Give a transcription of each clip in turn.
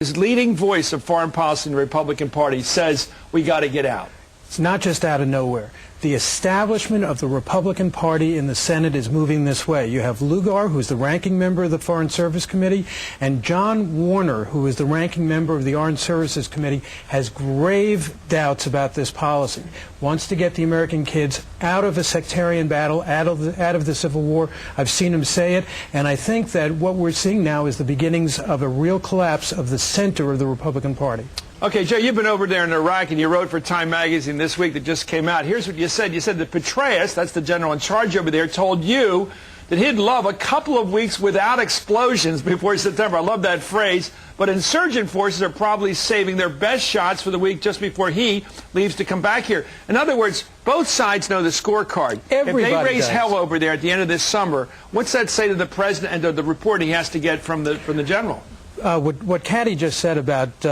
His leading voice of foreign policy in the Republican Party says we got to get out. It's not just out of nowhere. The establishment of the Republican Party in the Senate is moving this way. You have Lugar, who's the ranking member of the Foreign Service Committee, and John Warner, who is the ranking member of the Armed Services Committee, has grave doubts about this policy. Wants to get the American kids out of a sectarian battle, out of the Civil War. I've seen him say it, and I think that what we're seeing now is the beginnings of a real collapse of the center of the Republican Party. Okay, Joe, you've been over there in Iraq, and you wrote for Time magazine this week that just came out. Here's what you said. You said that Petraeus, that's the general in charge over there, told you that he'd love a couple of weeks without explosions before September. I love that phrase. But insurgent forces are probably saving their best shots for the week just before he leaves to come back here. In other words, both sides know the scorecard. Everybody if they raise does. hell over there at the end of this summer, what's that say to the president and to the report he has to get from the general? What Caddy just said about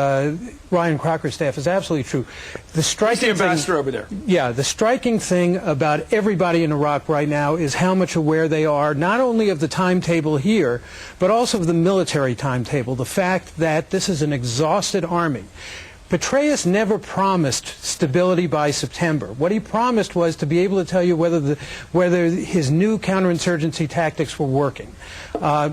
Ryan Crocker's staff is absolutely true. He's the ambassador over there. Yeah, the striking thing about everybody in Iraq right now is how much aware they are, not only of the timetable here, but also of the military timetable, the fact that this is an exhausted army. Petraeus never promised stability by September. What he promised was to be able to tell you whether his new counterinsurgency tactics were working.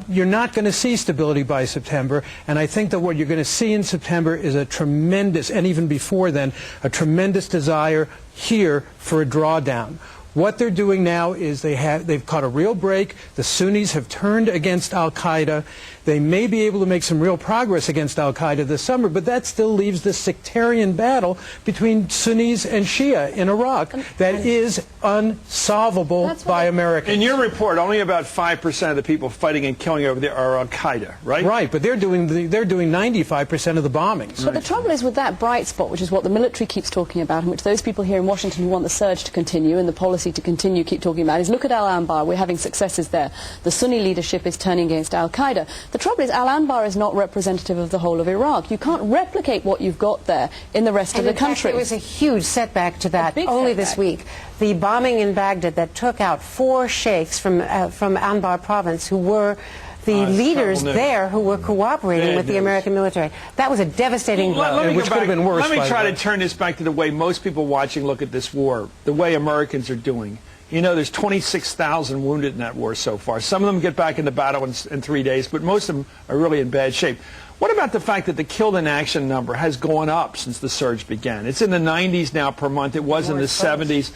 You're not going to see stability by September, and I think that what you're going to see in September is a tremendous, and even before then, a tremendous desire here for a drawdown. What they're doing now is they've caught a real break. The Sunnis have turned against al-Qaeda. They may be able to make some real progress against al-Qaeda this summer, but that still leaves this sectarian battle between Sunnis and Shia in Iraq that is unsolvable by Americans. In your report, only about 5% of the people fighting and killing over there are al-Qaeda, right? Right, but they're doing 95% of the bombings. But the trouble is with that bright spot, which is what the military keeps talking about, and which those people here in Washington who want the surge to continue and the policy to continue keep talking about, is look at Al-Anbar. We're having successes there. The Sunni leadership is turning against al-Qaeda. The trouble is Al-Anbar is not representative of the whole of Iraq. You can't replicate what you've got there in the rest of the country. There was a huge setback to that only this week. The bombing in Baghdad that took out 4 sheikhs from Anbar province who were the leaders there who were cooperating with the American military. That was a devastating blow. Which could have been worse. Let me try to turn this back to the way most people watching look at this war, the way Americans are doing. You know, there's 26,000 wounded in that war so far. Some of them get back into battle in 3 days, but most of them are really in bad shape. What about the fact that the killed in action number has gone up since the surge began? It's in the 90s now per month. It was in the 70s.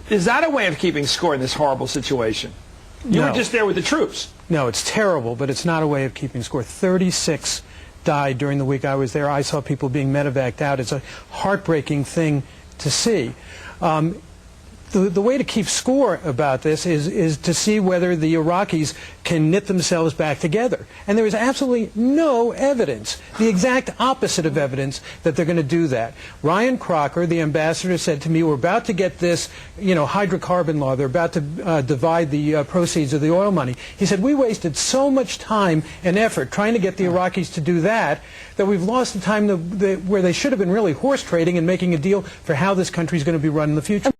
Is that a way of keeping score in this horrible situation? You were just there with the troops. No, it's terrible, but it's not a way of keeping score. 36 died during the week I was there. I saw people being medevaced out. It's a heartbreaking thing to see. The way to keep score about this is to see whether the Iraqis can knit themselves back together. And there is absolutely no evidence, the exact opposite of evidence, that they're going to do that. Ryan Crocker, the ambassador, said to me, we're about to get this, hydrocarbon law. They're about to divide the proceeds of the oil money. He said, we wasted so much time and effort trying to get the Iraqis to do that we've lost the time where they should have been really horse trading and making a deal for how this country is going to be run in the future.